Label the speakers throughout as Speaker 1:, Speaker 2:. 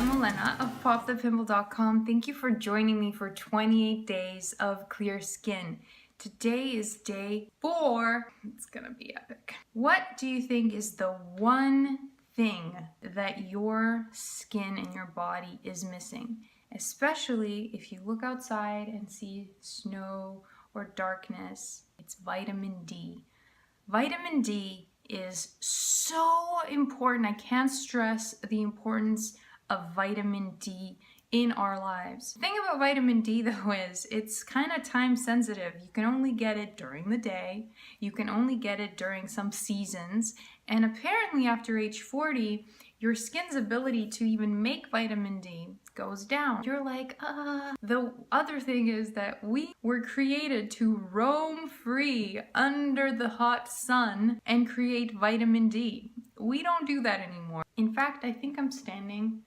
Speaker 1: I'm Olena of popthepimple.com. Thank you for joining me for 28 days of clear skin. Today is day 4. It's gonna be epic. What do you think is the one thing that your skin and your body is missing? Especially if you look outside and see snow or darkness, it's vitamin D. Vitamin D is so important. I can't stress the importance of vitamin D in our lives. The thing about vitamin D though is it's kind of time sensitive. You can only get it during the day. You can only get it during some seasons. And apparently after age 40, your skin's ability to even make vitamin D goes down. You're like, The other thing is that we were created to roam free under the hot sun and create vitamin D. We don't do that anymore. In fact, I think I'm standing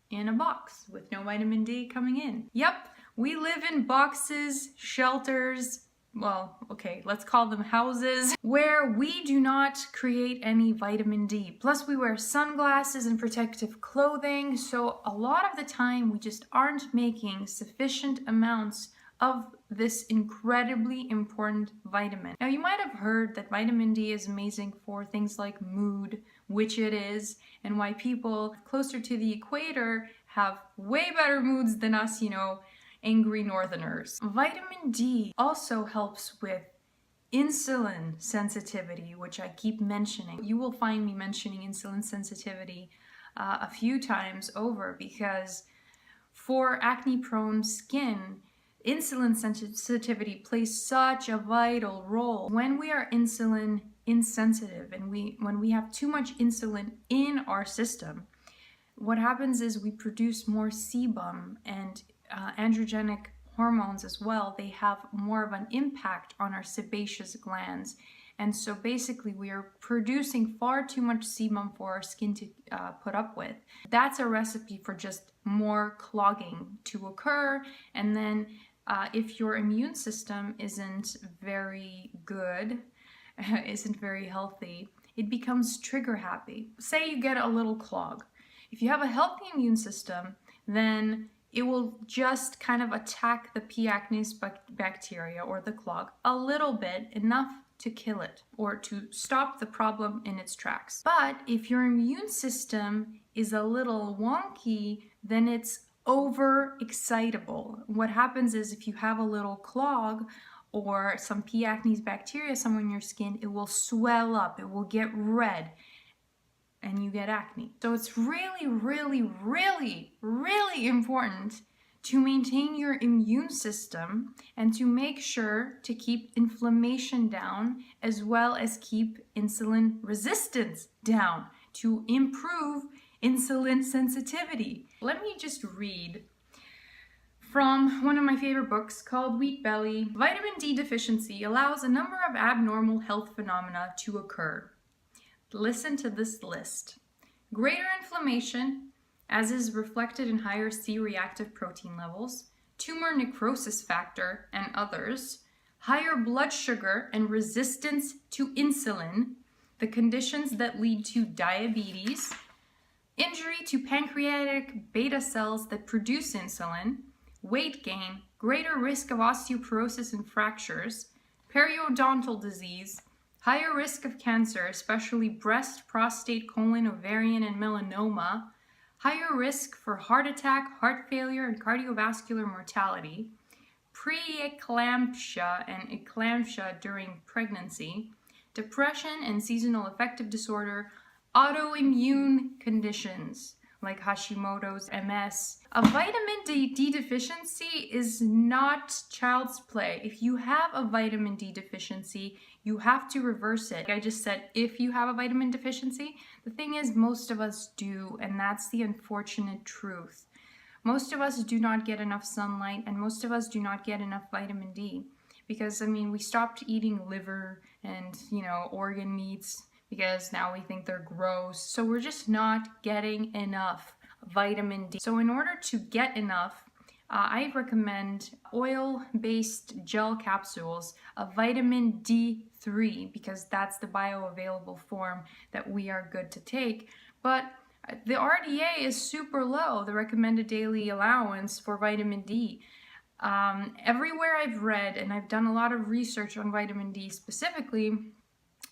Speaker 1: in a box with no vitamin D coming in. Yep, we live in boxes, shelters, well, okay, let's call them houses, where we do not create any vitamin D. Plus we wear sunglasses and protective clothing, so a lot of the time we just aren't making sufficient amounts of this incredibly important vitamin. Now you might have heard that vitamin D is amazing for things like mood, which it is, and why people closer to the equator have way better moods than us, angry northerners. Vitamin D also helps with insulin sensitivity, which I keep mentioning. You will find me mentioning insulin sensitivity a few times over because for acne-prone skin, insulin sensitivity plays such a vital role. When we are insulin insensitive and when we have too much insulin in our system, what happens is we produce more sebum and androgenic hormones as well. They have more of an impact on our sebaceous glands. And so basically we are producing far too much sebum for our skin to put up with. That's a recipe for just more clogging to occur. And then if your immune system isn't very good, isn't very healthy, it becomes trigger happy. Say you get a little clog. If you have a healthy immune system, then it will just kind of attack the P. acnes bacteria or the clog a little bit, enough to kill it or to stop the problem in its tracks. But if your immune system is a little wonky, then it's overexcitable. What happens is if you have a little clog or some P. acnes bacteria somewhere in your skin, it will swell up, it will get red, and you get acne. So it's really, really, really, really important to maintain your immune system and to make sure to keep inflammation down as well as keep insulin resistance down to improve insulin sensitivity. Let me just read from one of my favorite books called Wheat Belly. Vitamin D deficiency allows a number of abnormal health phenomena to occur. Listen to this list. Greater inflammation, as is reflected in higher C-reactive protein levels, tumor necrosis factor, and others, higher blood sugar and resistance to insulin, the conditions that lead to diabetes, injury to pancreatic beta cells that produce insulin, weight gain, greater risk of osteoporosis and fractures, periodontal disease, higher risk of cancer, especially breast, prostate, colon, ovarian, and melanoma, higher risk for heart attack, heart failure, and cardiovascular mortality, preeclampsia and eclampsia during pregnancy, depression and seasonal affective disorder, autoimmune conditions like Hashimoto's, MS. A vitamin D deficiency is not child's play. If you have a vitamin D deficiency, you have to reverse it. Like I just said, if you have a vitamin deficiency, the thing is most of us do, and that's the unfortunate truth. Most of us do not get enough sunlight, and most of us do not get enough vitamin D. Because, we stopped eating liver and, organ meats because now we think they're gross. So we're just not getting enough vitamin D. So in order to get enough, I recommend oil-based gel capsules of vitamin D3 because that's the bioavailable form that we are good to take. But The RDA is super low, the recommended daily allowance for vitamin D. Everywhere I've read, and I've done a lot of research on vitamin D specifically,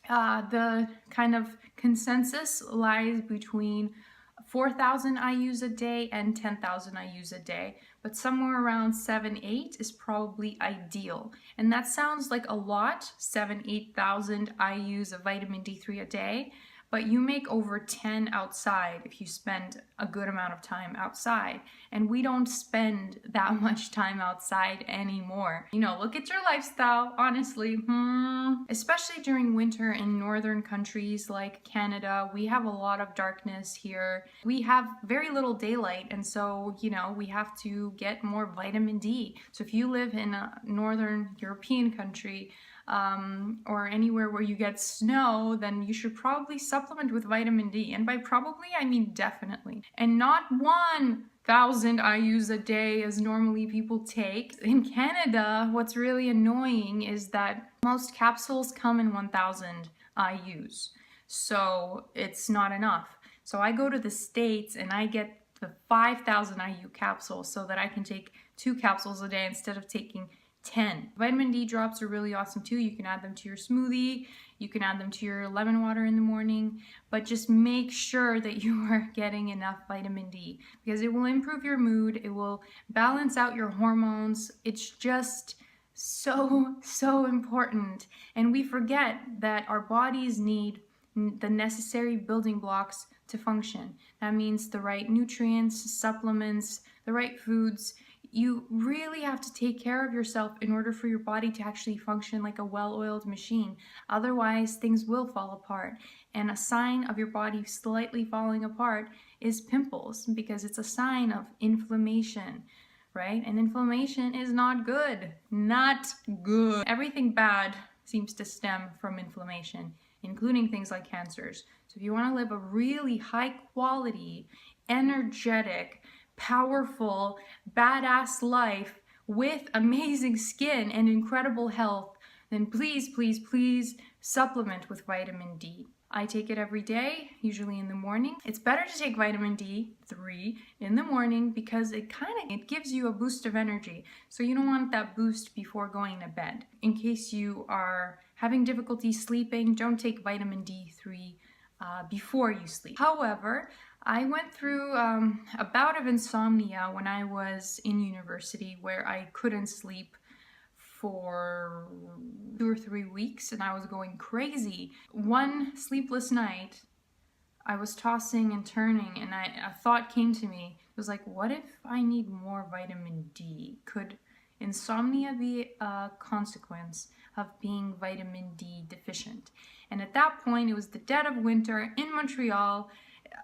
Speaker 1: the kind of consensus lies between 4,000 IUs a day and 10,000 IUs a day, but somewhere around 7-8 is probably ideal. And that sounds like a lot, 8,000 IUs of vitamin D3 a day, but you make over 10 outside if you spend a good amount of time outside. And we don't spend that much time outside anymore. You know, look at your lifestyle, honestly. Especially during winter in northern countries like Canada, we have a lot of darkness here. We have very little daylight, and so, you know, we have to get more vitamin D. So if you live in a northern European country, or anywhere where you get snow, then you should probably supplement with vitamin D. And by probably, I mean definitely. And not 1,000 IUs a day as normally people take. In Canada, what's really annoying is that most capsules come in 1,000 IUs. So it's not enough. So I go to the States and I get the 5,000 IU capsule so that I can take 2 capsules a day instead of taking 10. Vitamin D drops are really awesome too. You can add them to your smoothie, you can add them to your lemon water in the morning, but just make sure that you are getting enough vitamin D because it will improve your mood, it will balance out your hormones. It's just so important. And we forget that our bodies need the necessary building blocks to function. That means the right nutrients, supplements, the right foods. You really have to take care of yourself in order for your body to actually function like a well-oiled machine. Otherwise, things will fall apart. And a sign of your body slightly falling apart is pimples, because it's a sign of inflammation, right? And inflammation is not good. Not good. Everything bad seems to stem from inflammation, including things like cancers. So if you want to live a really high quality, energetic, powerful, badass life with amazing skin and incredible health, then please supplement with vitamin D. I take it every day, usually in the morning. It's better to take vitamin D3 in the morning because it gives you a boost of energy. So you don't want that boost before going to bed. In case you are having difficulty sleeping, don't take vitamin D3 before you sleep. However, I went through a bout of insomnia when I was in university where I couldn't sleep for 2 or 3 weeks and I was going crazy. One sleepless night, I was tossing and turning and a thought came to me. It was like, what if I need more vitamin D? Could insomnia be a consequence of being vitamin D deficient? And at that point, it was the dead of winter in Montreal.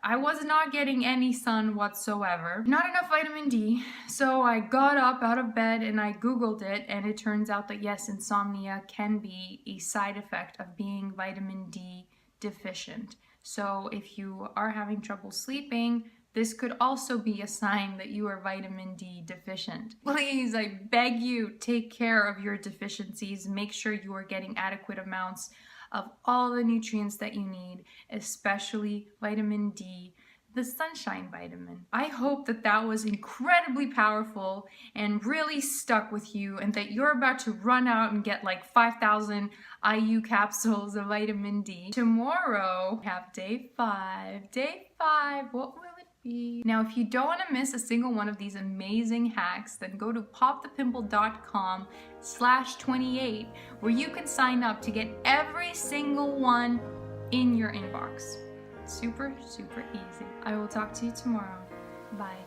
Speaker 1: I was not getting any sun whatsoever. Not enough vitamin D. So I got up out of bed and I Googled it, and it turns out that yes, insomnia can be a side effect of being vitamin D deficient. So if you are having trouble sleeping, this could also be a sign that you are vitamin D deficient. Please, I beg you, take care of your deficiencies. Make sure you are getting adequate amounts of all the nutrients that you need, especially vitamin D, the sunshine vitamin. I hope that that was incredibly powerful and really stuck with you, and that you're about to run out and get like 5,000 IU capsules of vitamin D. Tomorrow, we have day 5. Day 5, what will it be? Now, if you don't want to miss a single one of these amazing hacks, then go to popthepimple.com/28, where you can sign up to get every single one in your inbox. Super easy. I will talk to you tomorrow. Bye.